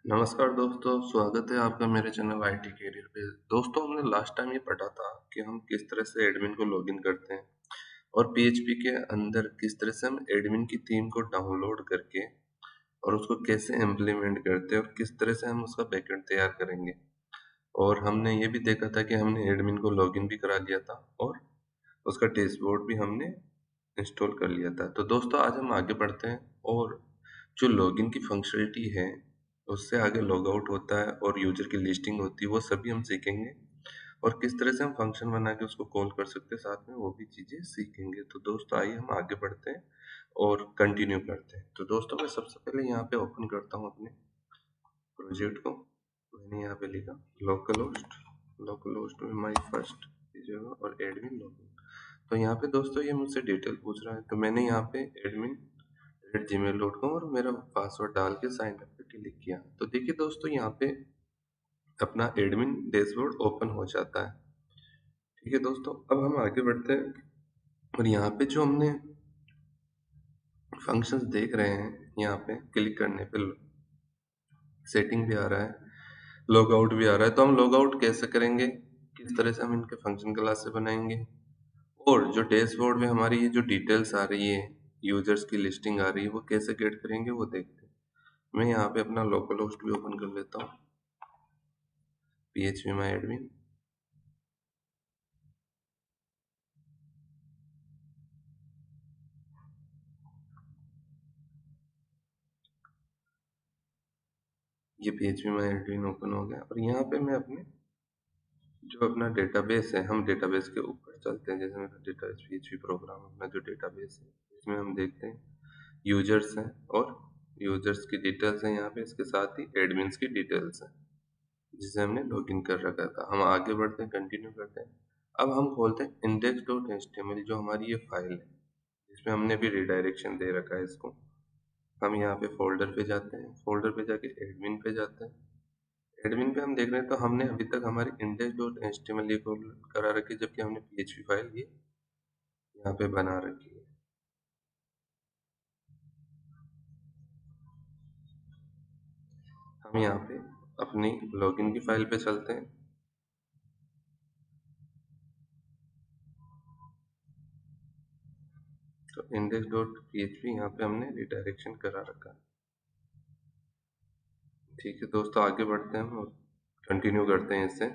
नमस्कार दोस्तों, स्वागत है आपका मेरे चैनल आईटी कैरियर पे। दोस्तों, हमने लास्ट टाइम ये पढ़ा था कि हम किस तरह से एडमिन को लॉगिन करते हैं और पीएचपी के अंदर किस तरह से हम एडमिन की थीम को डाउनलोड करके और उसको कैसे इम्प्लीमेंट करते हैं और किस तरह से हम उसका बैकएंड तैयार करेंगे। और हमने ये भी देखा था कि हमने एडमिन को लॉगिन भी करा लिया था और उसका डैशबोर्ड भी हमने इंस्टॉल कर लिया था। तो दोस्तों, आज हम आगे बढ़ते हैं और जो लॉगिन की फंक्शनलिटी है उससे आगे लॉग आउट होता है और यूजर की लिस्टिंग होती है, वो सभी हम सीखेंगे। और किस तरह से हम फंक्शन बना के उसको कॉल कर सकते हैं, साथ में वो भी चीज़ें सीखेंगे। तो दोस्तों, आइए हम आगे बढ़ते हैं और कंटिन्यू करते हैं। तो दोस्तों, मैं सबसे पहले यहाँ पे ओपन करता हूँ अपने प्रोजेक्ट को। मैंने यहाँ पे लिखा लोकल होस्ट में माई फर्स्ट जगह और एडमिन लॉगिन। तो यहाँ पे दोस्तों ये मुझसे डिटेल पूछ रहा है, तो मैंने यहाँ पे admin@gmail.com और मेरा पासवर्ड डाल के साइन अप पे क्लिक किया। तो देखिए दोस्तों, यहाँ पे अपना एडमिन डैशबोर्ड ओपन हो जाता है। ठीक है दोस्तों, अब हम आगे बढ़ते हैं और यहाँ पे जो हमने फंक्शंस देख रहे हैं, यहाँ पे क्लिक करने पे सेटिंग भी आ रहा है, लॉग आउट भी आ रहा है। तो हम लॉग आउट कैसे करेंगे, किस तरह से हम इनके फंक्शन क्लास से बनाएंगे, और जो डैशबोर्ड में हमारी ये जो डिटेल्स आ रही है, यूजर्स की लिस्टिंग आ रही है, वो कैसे गेट करेंगे वो देखते हैं। मैं यहाँ पे अपना लोकल होस्ट भी ओपन कर लेता हूँ, php my admin। ये php my admin ओपन हो गया और यहाँ पे मैं अपने जो अपना डेटाबेस है, हम डेटाबेस के ऊपर चलते हैं। जैसे मेरा डेटाबेस php प्रोग्राम, अपना जो डेटाबेस है इसमें हम देखते हैं यूजर्स हैं और यूजर्स की डिटेल्स हैं यहाँ पे, इसके साथ ही एडमिन्स की डिटेल्स हैं जिसे हमने लॉगिन कर रखा था। हम आगे बढ़ते हैं, कंटिन्यू करते हैं। अब हम खोलते हैं index.html, जो हमारी ये फाइल है जिसमें हमने भी रिडायरेक्शन दे रखा है इसको। हम यहाँ पे फोल्डर पे जाते हैं, फोल्डर पे जाके एडमिन पे जाते हैं। एडमिन पे हम देख रहे हैं तो हमने अभी तक हमारी index.html ये खोल करा रखी है, जबकि हमने php फाइल ये यहाँ पे बना रखी है। हम यहाँ पे अपनी लॉगिन की फाइल पे चलते हैं। तो index.php यहाँ पे हमने रिडायरेक्शन करा रखा है। ठीक है दोस्तों, आगे बढ़ते हैं और कंटिन्यू करते हैं इससे।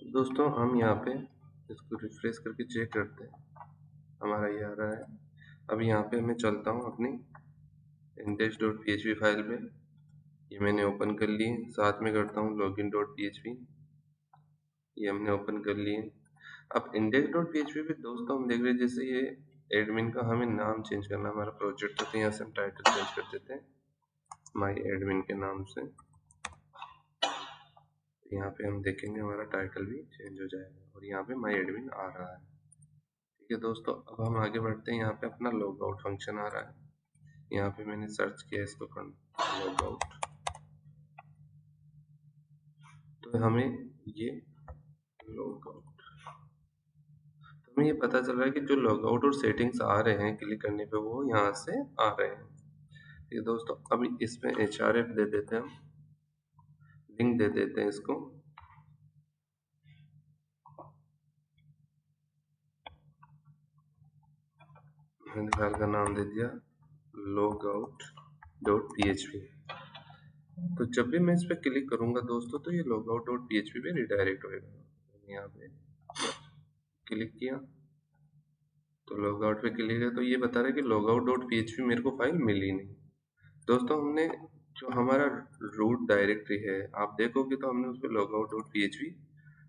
दोस्तों, हम यहाँ पे इसको रिफ्रेश करके चेक करते हैं, हमारा ये आ रहा है। अब यहाँ पे मैं चलता हूँ अपनी index.php फाइल पे, ये मैंने ओपन कर लिए। साथ में करता हूँ login.php, ये हमने ओपन कर लिए। अब index.php पे दोस्तों हम देख रहे हैं, जैसे ये एडमिन का हमें नाम चेंज करना, हमारा प्रोजेक्ट है तो यहाँ से हम टाइटल चेंज कर देते हैं माई एडमिन के नाम से। यहाँ पे हम देखेंगे हमारा टाइटल भी चेंज हो जाएगा और यहाँ पे माई एडमिन आ रहा है। ठीक है दोस्तों, अब हम आगे बढ़ते हैं। यहाँ पे अपना लॉग आउट फंक्शन आ रहा है। यहाँ पे मैंने सर्च किया इसको लॉग आउट, तो हमें ये लॉग आउट, तो हमें ये पता चल रहा है कि जो लॉग आउट और सेटिंग्स आ रहे हैं क्लिक करने पे वो यहाँ से आ रहे हैं। ठीक है दोस्तों, अभी इसमें href दे देते हैं, हम लिंक दे देते हैं इसको। मैंने फाइल का नाम दे दिया logout.php। तो जब भी मैं इस पर क्लिक करूंगा दोस्तों, तो ये logout.php पे रिडायरेक्ट होएगा। मैंने यहाँ पे क्लिक किया तो लॉग आउट पे क्लिक है, तो ये बता रहा है कि logout.php मेरे को फाइल मिली नहीं। दोस्तों, हमने जो हमारा रूट डायरेक्टरी है, आप देखोगे तो हमने उसमें logout.php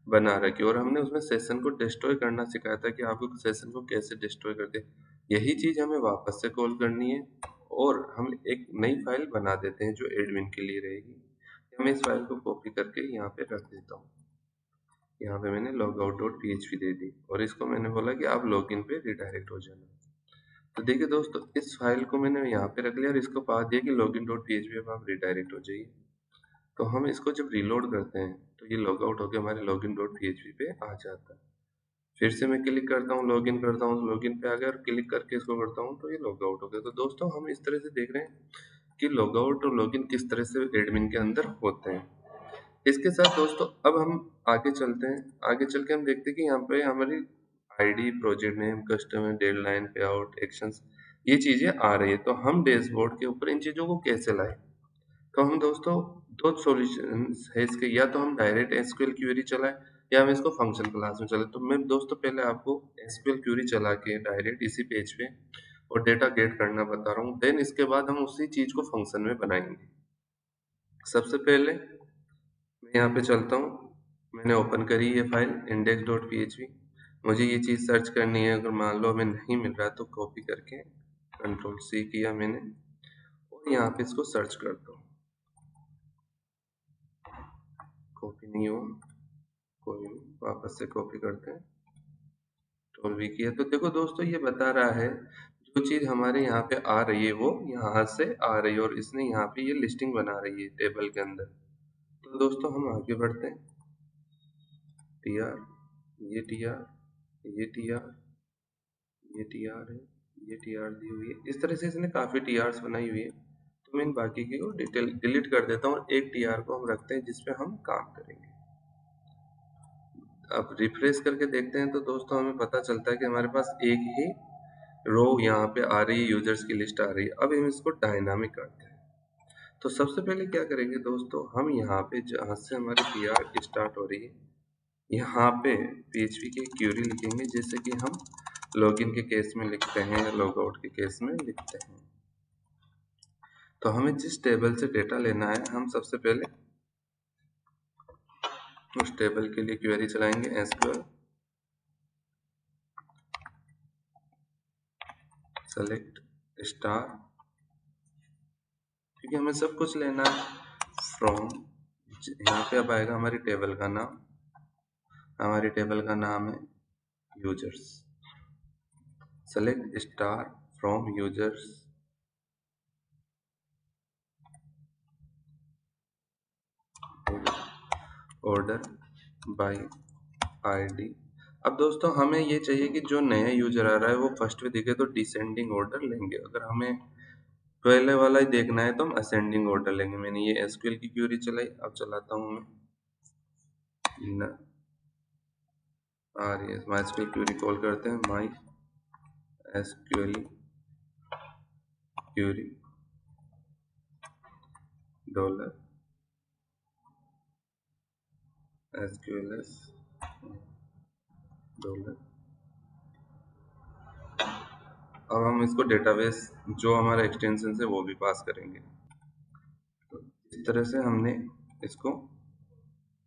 बना रखी और हमने उसमें सेशन को डिस्ट्रॉय करना सिखाया था कि आपको सेशन को कैसे डिस्ट्रॉय करते हैं। यही चीज़ हमें वापस से कॉल करनी है और हम एक नई फाइल बना देते हैं जो एडमिन के लिए रहेगी। मैं इस फाइल को कॉपी करके यहाँ पे रख देता हूँ। यहाँ पे मैंने logout.php दे दी और इसको मैंने बोला कि आप लॉगिन पे रिडायरेक्ट हो जाना। तो देखिए दोस्तों, इस फाइल को मैंने यहाँ पे रख लिया और इसको पास दिया कि login.php पे आप रिडायरेक्ट हो जाइए। तो हम इसको जब रीलोड करते हैं तो ये लॉग आउट होकर हमारे login.php पे आ जाता है। फिर से मैं क्लिक करता हूँ, लॉगिन करता हूँ, लॉगिन पे आ गया और क्लिक करके इसको करता हूँ तो ये लॉग आउट हो गया। तो दोस्तों, हम इस तरह से देख रहे हैं कि लॉगआउट और लॉगिन किस तरह से एडमिन के अंदर होते हैं। इसके साथ दोस्तों अब हम आगे चलते हैं। आगे चल के हम देखते हैं कि यहाँ पे हमारी ID, project name, customer, deadline, पे आउट, एक्शंस, ये चीजें आ रही है। तो हम डैशबोर्ड के ऊपर इन चीजों को कैसे लाएं? तो हम दोस्तों दो सॉल्यूशन है इसके, या तो हम डायरेक्ट एसक्यूएल क्वेरी चलाएं या हम इसको फंक्शन क्लास में चलाएं। तो मैं दोस्तों पहले आपको एसक्यूएल क्वेरी चला के डायरेक्ट इसी पेज पे और डेटा गेट करना बता रहा हूँ। देन इसके बाद हम उसी चीज को फंक्शन में बनाएंगे। सबसे पहले मैं यहाँ पे चलता हूँ, मैंने ओपन करी ये फाइल index.php। मुझे ये चीज़ सर्च करनी है, अगर मान लो हमें नहीं मिल रहा तो कॉपी करके कंट्रोल सी किया मैंने और यहाँ पे इसको सर्च करता हूँ। कॉपी नहीं हुआ, कोई नहीं, वापस से कॉपी करते हैं, कंट्रोल वी किया। तो देखो दोस्तों ये बता रहा है जो चीज़ हमारे यहाँ पे आ रही है वो यहाँ से आ रही है और इसने यहाँ पे ये लिस्टिंग बना रही है टेबल के अंदर। तो दोस्तों हम आगे बढ़ते हैं। टीआर, ये टीआर, ये टीआर, ये टीआर है, ये टीआर दी हुई है। इस तरह से इसने काफी टीआरस बनाई हुई है। तो मैं इन बाकी की को डिलीट कर देता हूँ और एक टीआर को हम रखते हैं जिसपे हम काम करेंगे। अब रिफ्रेश करके देखते हैं तो दोस्तों हमें पता चलता है कि हमारे पास एक ही रो यहाँ पे आ रही है, यूजर्स की लिस्ट आ रही है। अब हम इसको डायनामिक करते हैं। तो सबसे पहले क्या करेंगे दोस्तों, हम यहाँ पे जहाँ से हमारी टीआर स्टार्ट हो रही है यहाँ पे PHP की क्यूरी लिखेंगे, जैसे कि हम लॉगिन के केस में लिखते हैं या लॉगआउट के केस में लिखते हैं। तो हमें जिस टेबल से डेटा लेना है हम सबसे पहले उस टेबल के लिए क्वेरी चलाएंगे SQL सेलेक्ट स्टार, क्योंकि हमें सब कुछ लेना है फ्रॉम। यहाँ पे अब आएगा हमारी टेबल का नाम, हमारी टेबल का नाम है users. Select star from users, order by ID. अब दोस्तों हमें ये चाहिए कि जो नया यूजर आ रहा है वो फर्स्ट में दिखे तो डिसेंडिंग ऑर्डर लेंगे। अगर हमें पहले वाला ही देखना है तो हम असेंडिंग ऑर्डर लेंगे। मैंने ये एसक्यूएल की क्वेरी चलाई, अब चलाता हूँ मैं आ रही है माई एसक्यूएल क्वेरी, कॉल करते हैं MySQL query dollar SQLS dollar. अब हम इसको डेटाबेस जो हमारा एक्सटेंशन है वो भी पास करेंगे। तो इस तरह से हमने इसको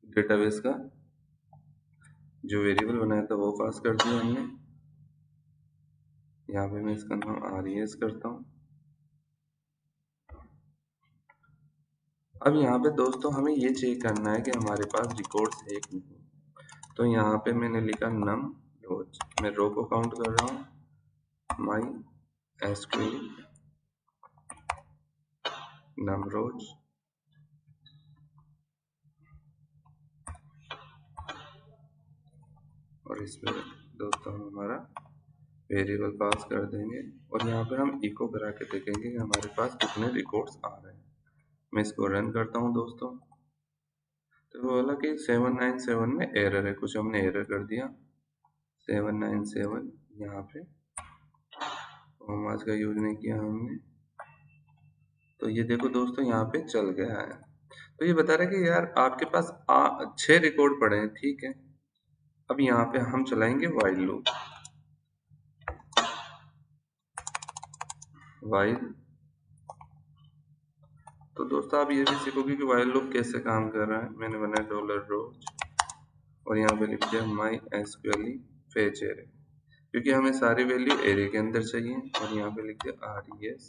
डेटाबेस का जो वेरिएबल बनाया था वो पास कर दिया हमने। यहाँ पे मैं इसका नाम RES करता हूँ। अब यहाँ पे दोस्तों हमें ये चेक करना है कि हमारे पास रिकॉर्ड्स है कि नहीं। तो यहाँ पे मैंने लिखा नम रोज, मैं रो को काउंट कर रहा हूँ, माई एसक्यूएल नम रोज, और इस पे दोस्तों हम हमारा वेरिएबल पास कर देंगे और यहाँ पे हम इको करा के देखेंगे कि हमारे पास कितने रिकॉर्ड्स आ रहे हैं। मैं इसको रन करता हूँ दोस्तों, तो बोला कि 797 में एरर है, कुछ हमने एरर कर दिया 797 यहाँ पे, होम आज का यूज नहीं किया हमने। तो ये देखो दोस्तों यहाँ पे चल गया है। तो ये बता रहा है कि यार आपके पास 6 रिकॉर्ड पड़े हैं, ठीक है। अब यहाँ पे हम चलाएंगे व्हाइल लूप, व्हाइल। तो दोस्तों आप ये भी सीखोगे कि व्हाइल लूप कैसे काम कर रहा है। मैंने बनाया डॉलर रोज और यहाँ पे लिख दिया माई एसक्यूएल फेच एरे, क्योंकि हमें सारी वैल्यू एरे के अंदर चाहिए, और यहाँ पे लिख दिया RES।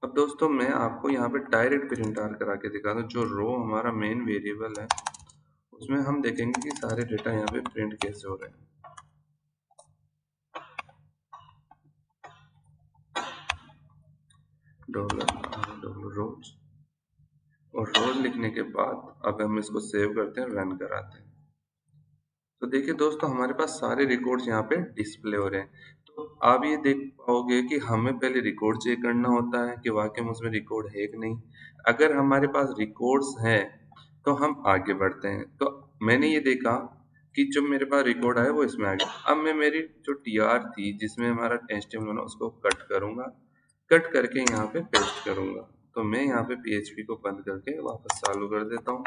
अब दोस्तों मैं आपको यहाँ पे डायरेक्ट प्रिंट आर करा के दिखा दूँ। जो रो हमारा मेन वेरिएबल है उसमें हम देखेंगे कि सारे डेटा यहाँ पे प्रिंट कैसे हो रहे हैं। डॉलर रोज, और रोज लिखने के बाद अब हम इसको सेव करते हैं, रन कराते हैं। तो देखिए दोस्तों हमारे पास सारे रिकॉर्ड्स यहाँ पे डिस्प्ले हो रहे हैं। तो आप ये देख पाओगे कि हमें पहले रिकॉर्ड चेक करना होता है कि वाकई में उसमें रिकॉर्ड है कि नहीं। अगर हमारे पास रिकॉर्ड्स हैं तो हम आगे बढ़ते हैं। तो मैंने ये देखा कि जो मेरे पास रिकॉर्ड आया वो इसमें आ गया। अब मैं मेरी जो टीआर थी जिसमें हमारा एचटीएमएल बना उसको कट करूंगा, कट करके यहाँ पे पेस्ट करूंगा। तो मैं यहाँ पे पीएचपी को बंद करके वापस चालू कर देता हूँ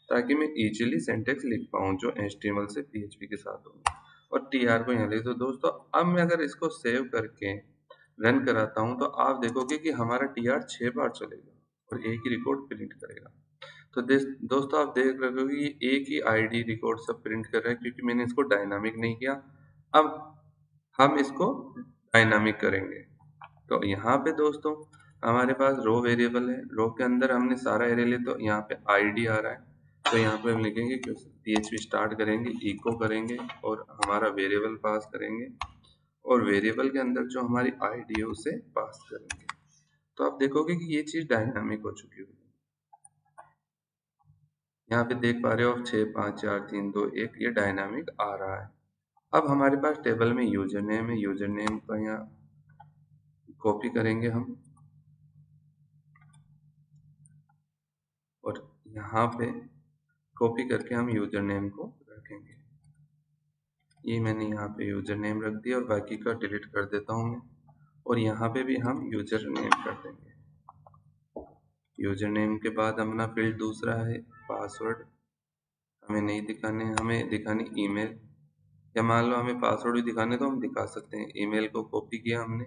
ताकि मैं इजीली सिंटेक्स लिख पाऊँ जो एचटीएमएल से पीएचपी के साथ हो। और टीआर को यहाँ लिख दो दोस्तों। अब मैं अगर इसको सेव करके रन कराता हूँ तो आप देखोगे कि हमारा टीआर 6 बार चलेगा और एक ही रिकॉर्ड प्रिंट करेगा। तो दोस्तों आप देख रहे हो कि ये एक ही आईडी रिकॉर्ड सब प्रिंट कर रहा है क्योंकि मैंने इसको डायनामिक नहीं किया। अब हम इसको डायनामिक करेंगे। तो यहाँ पे दोस्तों हमारे पास रो वेरिएबल है, रो के अंदर हमने सारा एरे ले, तो यहाँ पे आईडी आ रहा है। तो यहाँ पे हम लिखेंगे कि पीएचपी स्टार्ट करेंगे, इको करेंगे और हमारा वेरिएबल पास करेंगे और वेरिएबल के अंदर जो हमारी आईडी है उसे पास करेंगे। तो आप देखोगे कि ये चीज डायनामिक हो चुकी है। यहाँ पे देख पा रहे हो 6 5 4 3 2 1 ये डायनामिक आ रहा है। अब हमारे पास टेबल में यूजर नेम है, यूजर नेम का यहाँ कॉपी करेंगे हम और यहाँ पे कॉपी करके हम यूजर नेम को रखेंगे। ये मैंने यहाँ पे यूजर नेम रख दिया और बाकी का डिलीट कर देता हूँ मैं। और यहाँ पे भी हम यूजर नेम कर देंगे। यूजर नेम के बाद अपना फील्ड दूसरा है पासवर्ड, हमें नहीं दिखाने, हमें दिखानी ईमेल, या मान लो हमें पासवर्ड भी दिखाने तो हम दिखा सकते हैं। ईमेल को कॉपी किया हमने,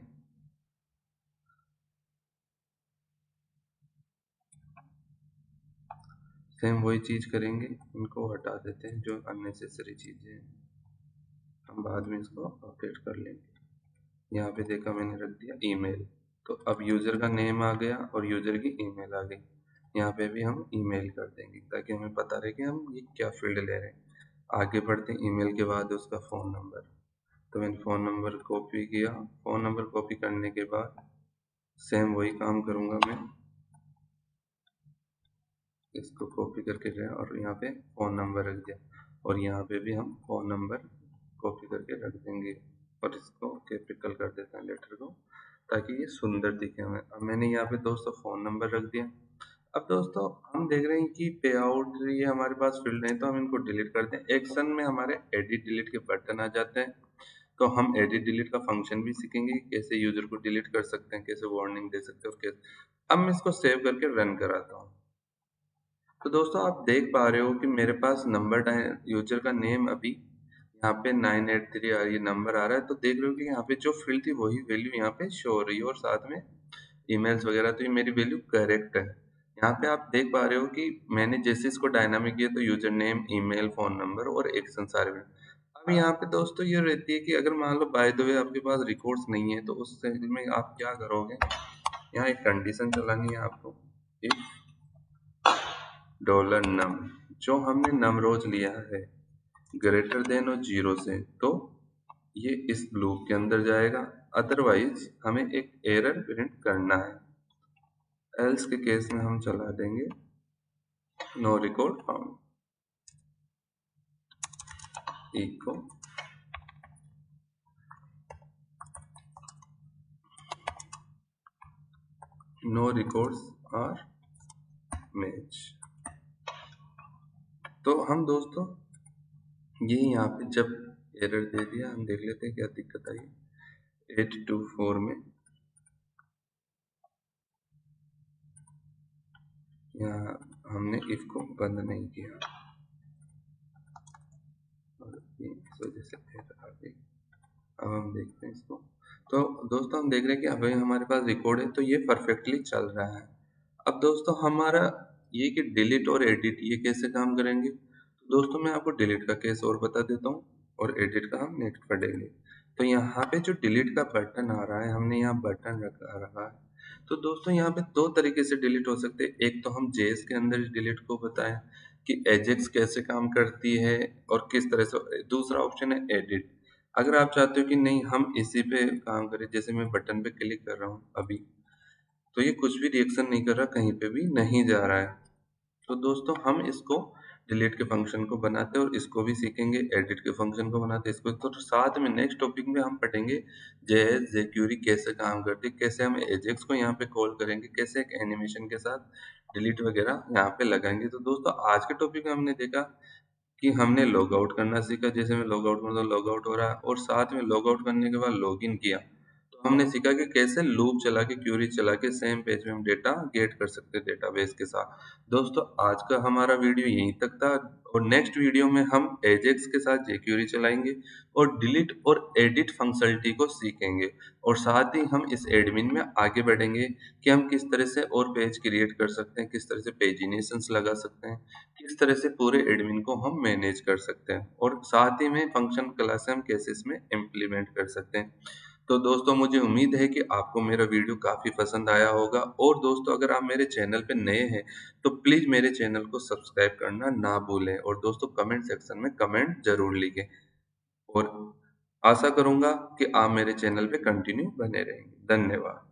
सेम वही चीज करेंगे, इनको हटा देते हैं जो अननेसेसरी चीजें हैं, हम बाद में इसको अपडेट कर लेंगे। यहाँ पे देखा मैंने रख दिया ईमेल। तो अब यूजर का नेम आ गया और यूजर की ईमेल आ गई। यहाँ पे भी हम ईमेल कर देंगे ताकि हमें पता रहे कि हम ये क्या फील्ड ले रहे हैं। आगे बढ़ते हैं, ईमेल के बाद उसका फ़ोन नंबर। तो मैंने फ़ोन नंबर कॉपी किया, फ़ोन नंबर कॉपी करने के बाद सेम वही काम करूँगा मैं, इसको कॉपी करके गया और यहाँ पे फ़ोन नंबर रख दिया और यहाँ पे भी हम फ़ोन नंबर कॉपी करके रख देंगे और इसको कैपिटल कर देते हैं लेटर को ताकि ये सुंदर दिखे हमें। अब मैंने यहाँ पे दोस्तों फ़ोन नंबर रख दिया। अब दोस्तों हम देख रहे हैं कि पे आउट ये हमारे पास फील्ड नहीं, तो हम इनको डिलीट करते हैं। एक्शन में हमारे एडिट डिलीट के बटन आ जाते हैं, तो हम एडिट डिलीट का फंक्शन भी सीखेंगे, कैसे यूजर को डिलीट कर सकते हैं, कैसे वार्निंग दे सकते हैं और कैसे। अब मैं इसको सेव करके रन कराता हूँ। तो दोस्तों आप देख पा रहे हो कि मेरे पास नंबर यूजर का नेम अभी यहाँ पे 983 ये नंबर आ रहा है। तो देख रहे हो कि यहाँ पे जो फील्ड थी वही वैल्यू यहाँ पे शो हो रही है और साथ में ईमेल्स वगैरह, तो ये मेरी वैल्यू करेक्ट है। यहाँ पे आप देख पा रहे हो कि मैंने जैसे इसको डायनामिक किया तो user name, email, phone number और एक्शन सारे में। अब यहाँ पे दोस्तों ये रहती है कि अगर मान लो बाय द वे आपके पास रिकॉर्ड्स नहीं है तो उस सेल में आप क्या करोगे, यहाँ एक कंडीशन चलानी है आपको, डॉलर नम, जो हमने नम रोज लिया है ग्रेटर देन और 0 से, तो ये इस लूप के अंदर जाएगा। अदरवाइज हमें एक एरर प्रिंट करना है। एल्स के केस में हम चला देंगे no record found, echo no records are match. तो हम दोस्तों ये यहाँ पे जब एरर दे दिया, हम देख लेते हैं क्या दिक्कत आई 824 में। यहाँ हमने इफ को बंद नहीं किया और इस वजह से एरर आ गई। अब हम देखते हैं इसको। तो दोस्तों हम देख रहे हैं कि अभी हमारे पास रिकॉर्ड है तो ये परफेक्टली चल रहा है। अब दोस्तों हमारा ये कि डिलीट और एडिट ये कैसे काम करेंगे, तो दोस्तों मैं आपको डिलीट का केस और बता देता हूँ और एडिट का हम नेक्स्ट पढ़ेंगे। तो यहाँ पे जो डिलीट का बटन आ रहा है, हमने यहाँ बटन रखा रखा है। तो दोस्तों यहाँ पे दो तरीके से डिलीट हो सकते हैं। एक तो हम जेएस के अंदर डिलीट को बताएं कि एजेक्स कैसे काम करती है और किस तरह से। दूसरा ऑप्शन है एडिट। अगर आप चाहते हो कि नहीं हम इसी पे काम करें, जैसे मैं बटन पे क्लिक कर रहा हूँ अभी, तो ये कुछ भी रिएक्शन नहीं कर रहा, कहीं पे भी नहीं जा रहा है। तो दोस्तों हम इसको डिलीट के फंक्शन को बनाते हैं और इसको भी सीखेंगे, एडिट के फंक्शन को बनाते हैं इसको। तो साथ में नेक्स्ट टॉपिक में हम पढ़ेंगे जेएस जेक्यूरी कैसे काम करती है, कैसे हम एजेक्स को यहाँ पे कॉल करेंगे, कैसे एक एनिमेशन के साथ डिलीट वगैरह यहाँ पे लगाएंगे। तो दोस्तों आज के टॉपिक में हमने देखा कि हमने लॉग आउट करना सीखा, जैसे मैं लॉग आउट करता हूँ लॉग आउट हो रहा है, और साथ में लॉग आउट करने के बाद लॉग इन किया तो हमने सीखा कि कैसे लूप चला के क्यूरी चला के सेम पेज में हम डेटा गेट कर सकते हैं डेटाबेस के साथ। दोस्तों आज का हमारा वीडियो यहीं तक था, और नेक्स्ट वीडियो में हम एजेक्स के साथ जेक्यूरी चलाएंगे और डिलीट और एडिट फंक्शनलिटी को सीखेंगे, और साथ ही हम इस एडमिन में आगे बढ़ेंगे कि हम किस तरह से और पेज क्रिएट कर सकते हैं, किस तरह से पेजिनेशंस लगा सकते हैं, किस तरह से पूरे एडमिन को हम मैनेज कर सकते हैं, और साथ ही में फंक्शन क्लास हम कैसे इसमें इम्प्लीमेंट कर सकते हैं। तो दोस्तों मुझे उम्मीद है कि आपको मेरा वीडियो काफ़ी पसंद आया होगा, और दोस्तों अगर आप मेरे चैनल पे नए हैं तो प्लीज़ मेरे चैनल को सब्सक्राइब करना ना भूलें, और दोस्तों कमेंट सेक्शन में कमेंट ज़रूर लिखें, और आशा करूँगा कि आप मेरे चैनल पे कंटिन्यू बने रहेंगे। धन्यवाद।